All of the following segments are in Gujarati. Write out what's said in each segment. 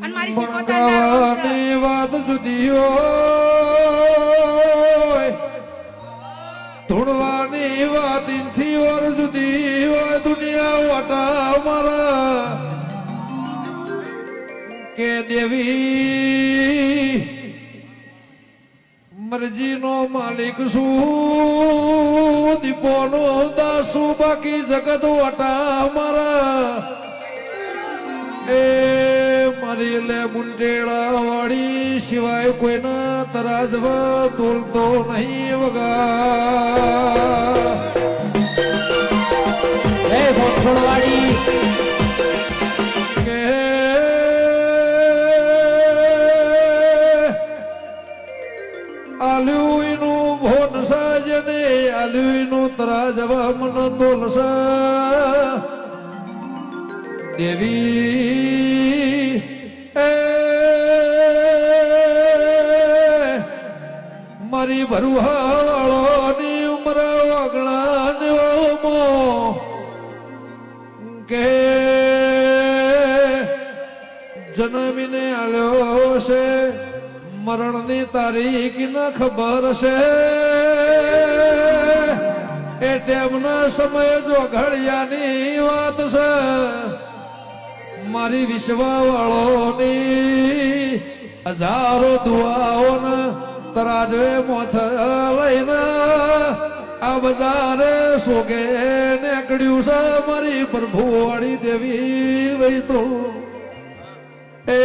અને મારી શીખોતાની વાત જુદી હોય, ધૂળવાની વાત ઇનથી ઓર જુદી હોય. દુનિયા વાટા મારા કે દેવી મરજીનો માલિક શું, દીપોનો દાસુ, બાકી જગત વાટા મારા. એ મારી લે મુંડેડા વાળી સિવાય કોઈના તરાજવા તોલતો નહીં વગા. એ ભોળવાડી કે આલ્યુનું ભોન સાજને આલ્યુનું તરાજવા મન તોલસા. દેવી એ મારી ભરુહાવાળોની ઉમર વાગણા કે જન્મીને આલ્યો છે, મરણની તારીખ ન ખબર છે. એ ટેમના સમય જો ઘડિયાની વાત છે. મારી વિશ્વાવાળોની હજારો દુઆઓને તરાજવે મોથ લઈને આ બજારે સોગે નીકળ્યું છે. મારી પ્રભુવાળી દેવી વહી તો એ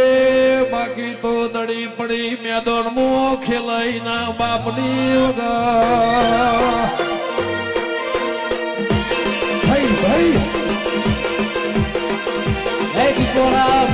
બાકી તો દડી પડી મેદાન મો ખેલાઈના બાપની વગા. હે દીપોરામ